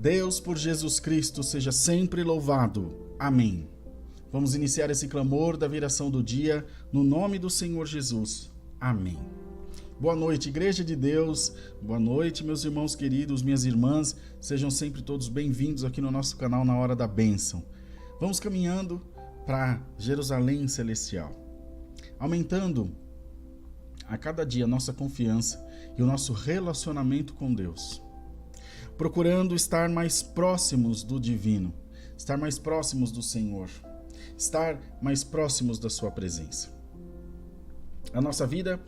Deus por Jesus Cristo seja sempre louvado. Amém. Vamos iniciar esse clamor da viração do dia no nome do Senhor Jesus. Amém. Boa noite, Igreja de Deus. Boa noite, meus irmãos queridos, minhas irmãs. Sejam sempre todos bem-vindos aqui no nosso canal Na Hora da Bênção. Vamos caminhando para Jerusalém Celestial, aumentando a cada dia a nossa confiança e o nosso relacionamento com Deus, procurando estar mais próximos do divino, estar mais próximos do Senhor, estar mais próximos da sua presença. A nossa vida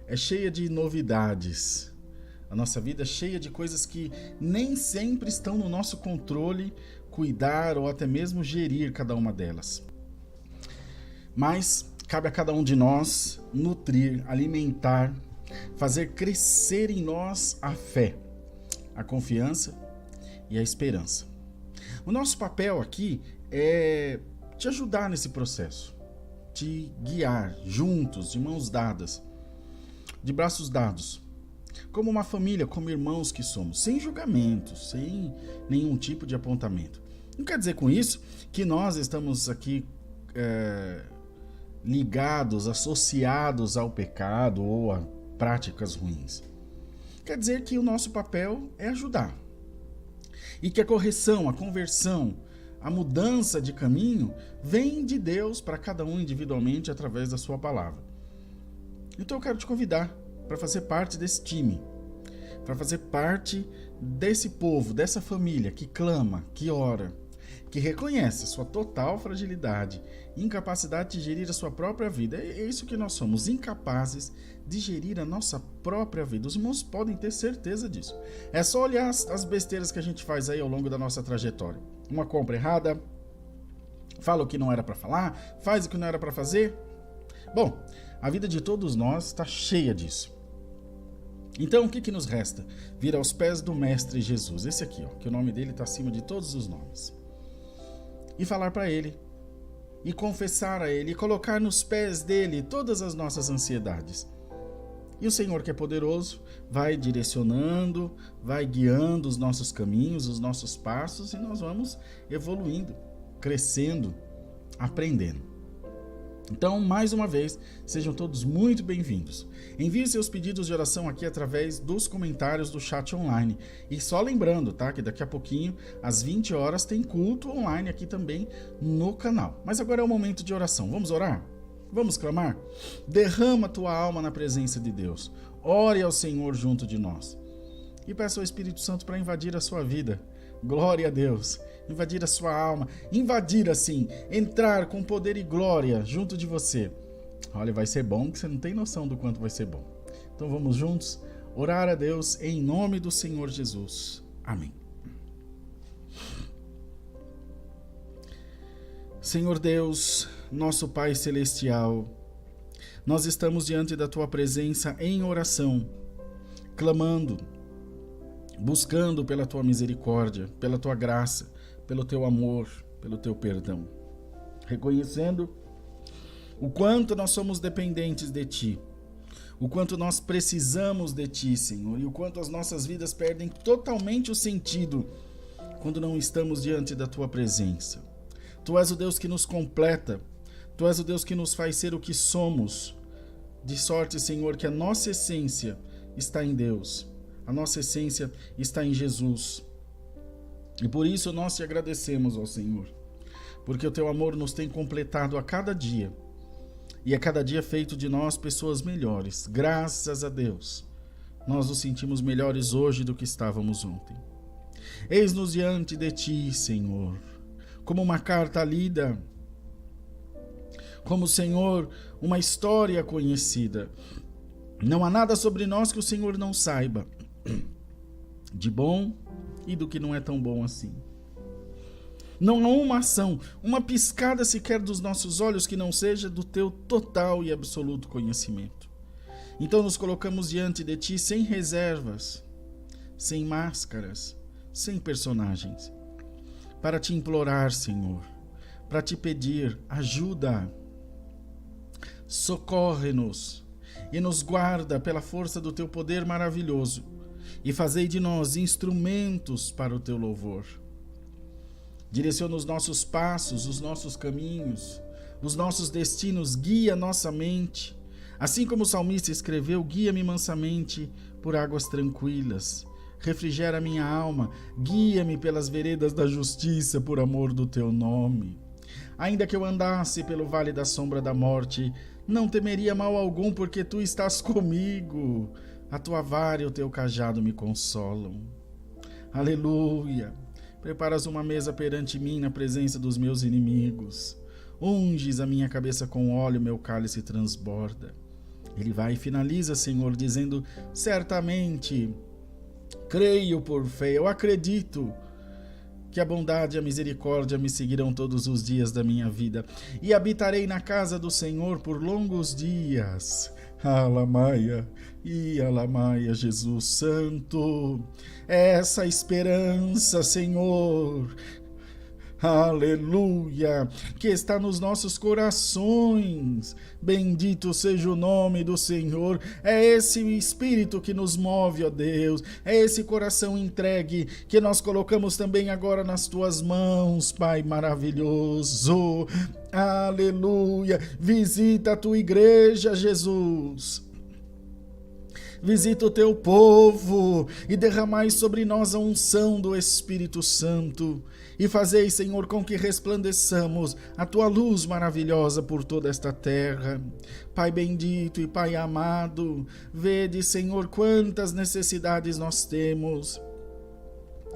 é cheia de novidades, a nossa vida é cheia de coisas que nem sempre estão no nosso controle, cuidar ou até mesmo gerir cada uma delas. Mas cabe a cada um de nós nutrir, alimentar, fazer crescer em nós a fé, a confiança e a esperança. O nosso papel aqui é te ajudar nesse processo, te guiar juntos, de mãos dadas, de braços dados, como uma família, como irmãos que somos, sem julgamentos, sem nenhum tipo de apontamento. Não quer dizer com isso que nós estamos aqui ligados, associados ao pecado ou a práticas ruins. Quer dizer que o nosso papel é ajudar. E que a correção, a conversão, a mudança de caminho vem de Deus para cada um individualmente através da sua palavra. Então eu quero te convidar para fazer parte desse time, para fazer parte desse povo, dessa família que clama, que ora, que reconhece sua total fragilidade, incapacidade de gerir a sua própria vida. É isso que nós somos, incapazes de gerir a nossa própria vida. Os irmãos podem ter certeza disso. É só olhar as besteiras que a gente faz aí ao longo da nossa trajetória. Uma compra errada, fala o que não era para falar, faz o que não era para fazer. Bom, a vida de todos nós está cheia disso. Então o que nos resta? Vir aos pés do Mestre Jesus, esse aqui, que o nome dele está acima de todos os nomes. E falar para ele, e confessar a ele, e colocar nos pés dele todas as nossas ansiedades. E o Senhor, que é poderoso, vai direcionando, vai guiando os nossos caminhos, os nossos passos, e nós vamos evoluindo, crescendo, aprendendo. Então, mais uma vez, sejam todos muito bem-vindos. Envie seus pedidos de oração aqui através dos comentários do chat online. E só lembrando, tá, que daqui a pouquinho, às 20 horas, tem culto online aqui também no canal. Mas agora é o momento de oração. Vamos orar? Vamos clamar? Derrama tua alma na presença de Deus. Ore ao Senhor junto de nós. E peça ao Espírito Santo para invadir a sua vida. Glória a Deus. Invadir a sua alma, invadir assim, entrar com poder e glória junto de você. Olha, vai ser bom, que você não tem noção do quanto vai ser bom. Então vamos juntos orar a Deus em nome do Senhor Jesus. Amém. Senhor Deus, nosso Pai Celestial, nós estamos diante da Tua presença em oração, clamando, buscando pela Tua misericórdia, pela Tua graça, pelo Teu amor, pelo Teu perdão, reconhecendo o quanto nós somos dependentes de Ti, o quanto nós precisamos de Ti, Senhor, e o quanto as nossas vidas perdem totalmente o sentido quando não estamos diante da Tua presença. Tu és o Deus que nos completa, Tu és o Deus que nos faz ser o que somos, de sorte, Senhor, que a nossa essência está em Deus, a nossa essência está em Jesus. E por isso nós te agradecemos, ó Senhor, porque o Teu amor nos tem completado a cada dia, e a cada dia feito de nós pessoas melhores. Graças a Deus, nós nos sentimos melhores hoje do que estávamos ontem. Eis-nos diante de Ti, Senhor, como uma carta lida, como, Senhor, uma história conhecida. Não há nada sobre nós que o Senhor não saiba, de bom e do que não é tão bom assim. Não há uma ação, uma piscada sequer dos nossos olhos que não seja do Teu total e absoluto conhecimento. Então nos colocamos diante de Ti sem reservas, sem máscaras, sem personagens, para Te implorar, Senhor, para Te pedir ajuda. Socorre-nos e nos guarda pela força do Teu poder maravilhoso, e fazei de nós instrumentos para o Teu louvor. Direciona os nossos passos, os nossos caminhos, os nossos destinos, guia nossa mente. Assim como o salmista escreveu, guia-me mansamente por águas tranquilas, refrigera minha alma, guia-me pelas veredas da justiça por amor do Teu nome. Ainda que eu andasse pelo vale da sombra da morte, não temeria mal algum, porque Tu estás comigo. A Tua vara e o Teu cajado me consolam. Aleluia! Preparas uma mesa perante mim na presença dos meus inimigos. Unges a minha cabeça com óleo, meu cálice transborda. Ele vai e finaliza, Senhor, dizendo, certamente, creio por fé, eu acredito que a bondade e a misericórdia me seguirão todos os dias da minha vida, e habitarei na casa do Senhor por longos dias. Alamaia e alamaia, Jesus Santo, essa esperança, Senhor, aleluia, que está nos nossos corações. Bendito seja o nome do Senhor. É esse espírito que nos move, ó Deus. É esse coração entregue que nós colocamos também agora nas Tuas mãos, Pai maravilhoso. Aleluia. Visita a Tua igreja, Jesus. Visita o Teu povo e derramai sobre nós a unção do Espírito Santo. E fazei, Senhor, com que resplandeçamos a Tua luz maravilhosa por toda esta terra. Pai bendito e Pai amado, vede, Senhor, quantas necessidades nós temos,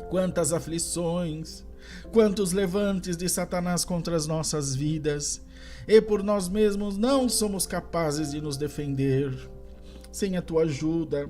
quantas aflições, quantos levantes de Satanás contra as nossas vidas, e por nós mesmos não somos capazes de nos defender. Sem a Tua ajuda,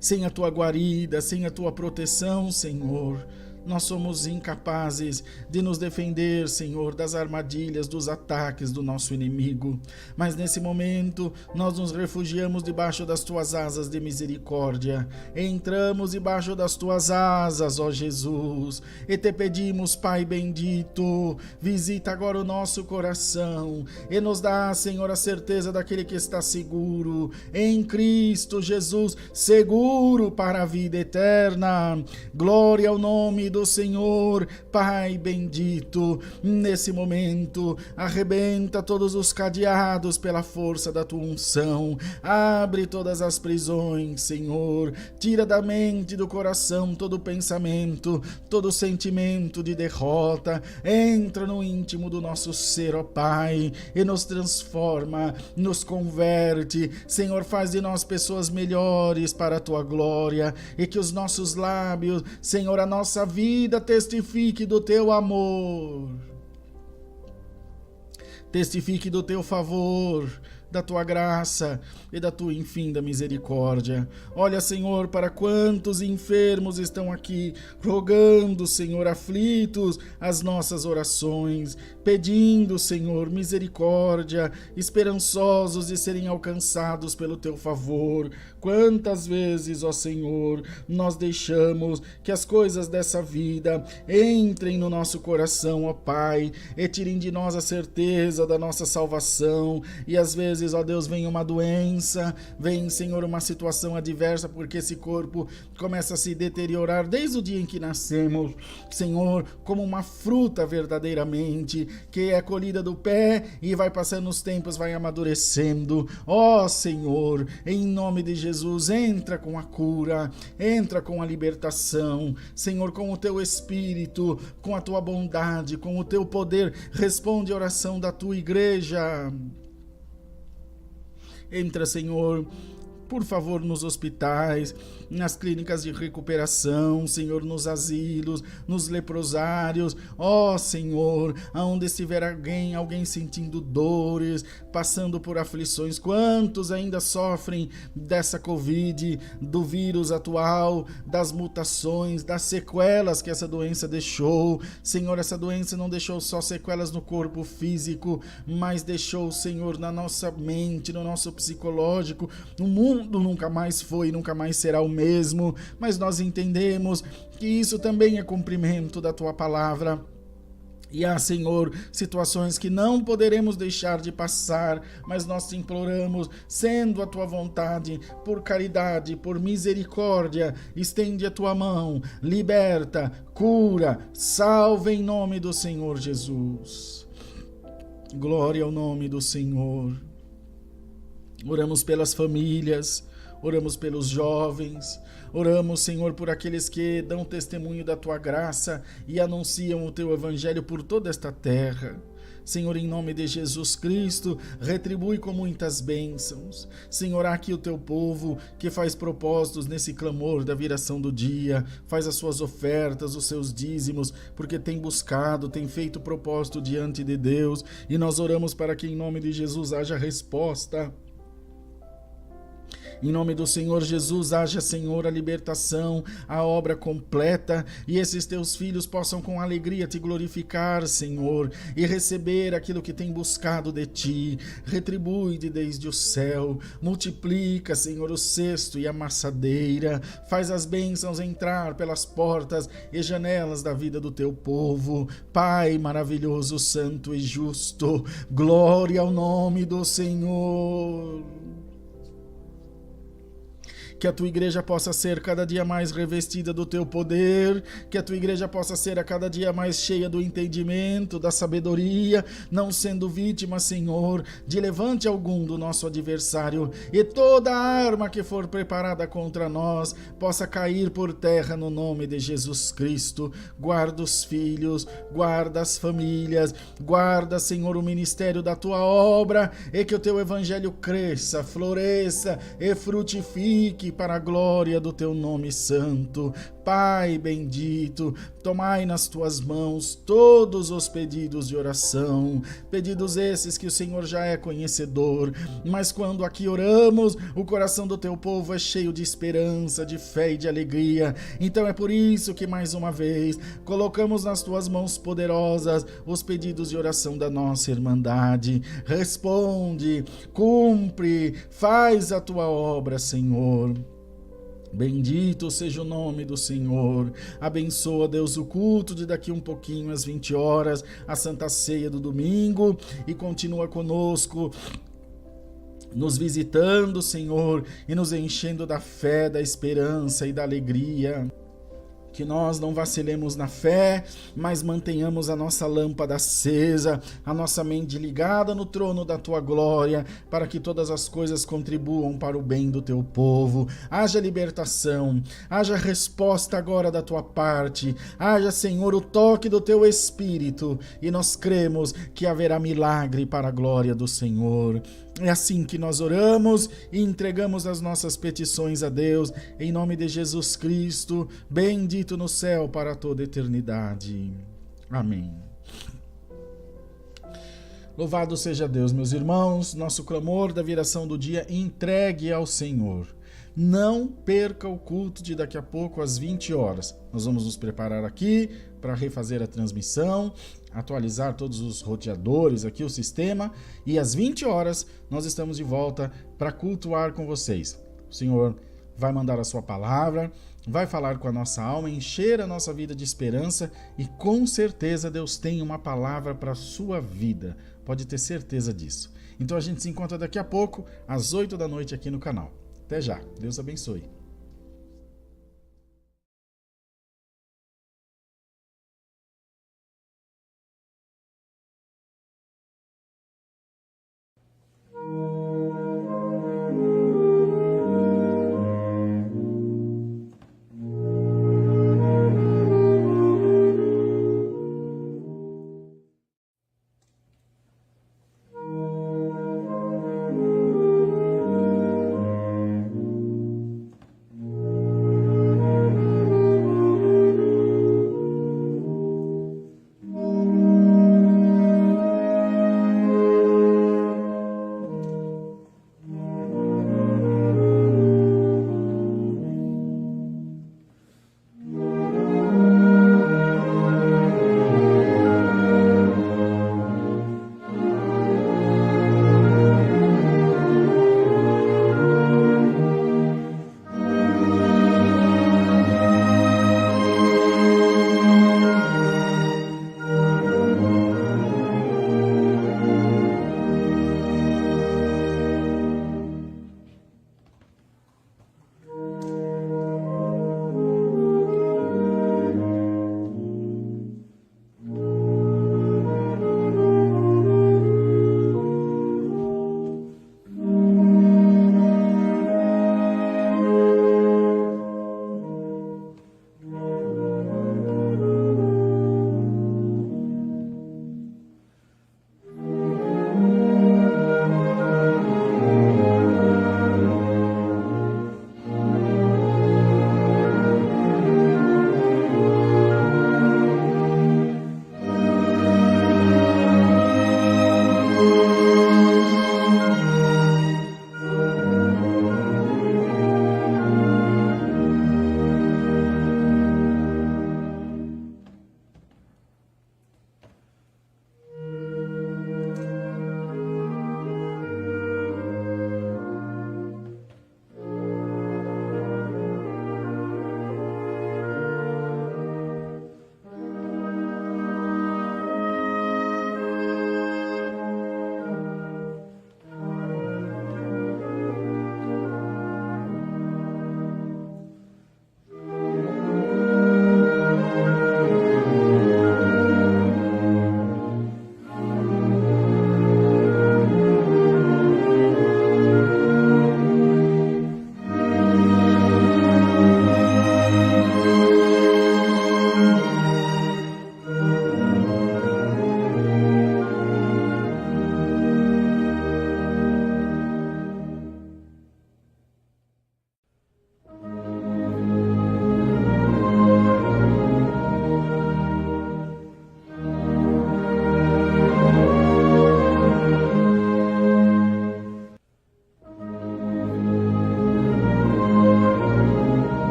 sem a Tua guarida, sem a Tua proteção, Senhor, nós somos incapazes de nos defender, Senhor, das armadilhas, dos ataques do nosso inimigo. Mas nesse momento, nós nos refugiamos debaixo das tuas asas de misericórdia. Entramos debaixo das tuas asas, ó Jesus, e te pedimos, Pai bendito, visita agora o nosso coração e nos dá, Senhor, a certeza daquele que está seguro em Cristo Jesus, seguro para a vida eterna. Glória ao nome do Senhor, Pai bendito. Nesse momento, arrebenta todos os cadeados pela força da tua unção. Abre todas as prisões, Senhor. Tira da mente e do coração todo pensamento, todo sentimento de derrota. Entra no íntimo do nosso ser, ó Pai, e nos transforma, nos converte. Senhor, faz de nós pessoas melhores para a tua glória, e que os nossos lábios, Senhor, a nossa vida testifique do teu amor, testifique do teu favor, da tua graça e da tua infinda misericórdia. Olha, Senhor, para quantos enfermos estão aqui rogando, Senhor, aflitos, as nossas orações, pedindo, Senhor, misericórdia, esperançosos de serem alcançados pelo teu favor. Quantas vezes, ó Senhor, nós deixamos que as coisas dessa vida entrem no nosso coração, ó Pai, e tirem de nós a certeza da nossa salvação, e às vezes, ó Deus, vem uma doença, vem, Senhor, uma situação adversa, porque esse corpo começa a se deteriorar desde o dia em que nascemos, Senhor, como uma fruta verdadeiramente, que é colhida do pé e vai passando os tempos, vai amadurecendo. Ó Senhor, em nome de Jesus, entra com a cura, entra com a libertação, Senhor, com o teu Espírito, com a tua bondade, com o teu poder, responde a oração da tua igreja. Entra, Senhor, por favor, nos hospitais, nas clínicas de recuperação, Senhor, nos asilos, nos leprosários. Ó Senhor, aonde estiver alguém sentindo dores, passando por aflições, quantos ainda sofrem dessa Covid, do vírus atual, das mutações, das sequelas que essa doença deixou. Senhor, essa doença não deixou só sequelas no corpo físico, mas deixou, Senhor, na nossa mente, no nosso psicológico. O mundo nunca mais foi, nunca mais será o mesmo, mas nós entendemos que isso também é cumprimento da tua palavra. E há, Senhor, situações que não poderemos deixar de passar, mas nós te imploramos, sendo a tua vontade, por caridade, por misericórdia, estende a tua mão, liberta, cura, salva em nome do Senhor Jesus. Glória ao nome do Senhor. Oramos pelas famílias, oramos pelos jovens, oramos, Senhor, por aqueles que dão testemunho da tua graça e anunciam o teu evangelho por toda esta terra. Senhor, em nome de Jesus Cristo, retribui com muitas bênçãos. Senhor, há aqui o teu povo que faz propósitos nesse clamor da viração do dia, faz as suas ofertas, os seus dízimos, porque tem buscado, tem feito propósito diante de Deus, e nós oramos para que em nome de Jesus haja resposta. Em nome do Senhor Jesus, haja, Senhor, a libertação, a obra completa, e esses teus filhos possam com alegria te glorificar, Senhor, e receber aquilo que tem buscado de ti. Retribui desde o céu, multiplica, Senhor, o cesto e a maçadeira, faz as bênçãos entrar pelas portas e janelas da vida do teu povo. Pai maravilhoso, santo e justo, glória ao nome do Senhor. Que a tua igreja possa ser cada dia mais revestida do teu poder, que a tua igreja possa ser a cada dia mais cheia do entendimento, da sabedoria, não sendo vítima, Senhor, de levante algum do nosso adversário, e toda arma que for preparada contra nós possa cair por terra no nome de Jesus Cristo. Guarda os filhos, guarda as famílias, guarda, Senhor, o ministério da tua obra, e que o teu evangelho cresça, floresça e frutifique para a glória do teu nome santo. Pai bendito, tomai nas tuas mãos todos os pedidos de oração, pedidos esses que o Senhor já é conhecedor, mas quando aqui oramos, o coração do teu povo é cheio de esperança, de fé e de alegria. Então é por isso que mais uma vez colocamos nas tuas mãos poderosas os pedidos de oração da nossa irmandade. Responde, cumpre, faz a tua obra, Senhor. Bendito seja o nome do Senhor. Abençoa, Deus, o culto de daqui um pouquinho às 20 horas, a Santa Ceia do domingo, e continua conosco, nos visitando, Senhor, e nos enchendo da fé, da esperança e da alegria. Que nós não vacilemos na fé, mas mantenhamos a nossa lâmpada acesa, a nossa mente ligada no trono da tua glória, para que todas as coisas contribuam para o bem do teu povo. Haja libertação, haja resposta agora da tua parte, haja, Senhor, o toque do teu Espírito, e nós cremos que haverá milagre para a glória do Senhor. É assim que nós oramos e entregamos as nossas petições a Deus, em nome de Jesus Cristo, bendito no céu para toda a eternidade. Amém. Louvado seja Deus, meus irmãos, nosso clamor da viração do dia entregue ao Senhor. Não perca o culto de daqui a pouco às 20 horas. Nós vamos nos preparar aqui para refazer a transmissão, atualizar todos os roteadores aqui, o sistema, e às 20 horas nós estamos de volta para cultuar com vocês. O Senhor vai mandar a sua palavra, vai falar com a nossa alma, encher a nossa vida de esperança, e com certeza Deus tem uma palavra para a sua vida. Pode ter certeza disso. Então a gente se encontra daqui a pouco, às 8 da noite aqui no canal. Até já. Deus abençoe.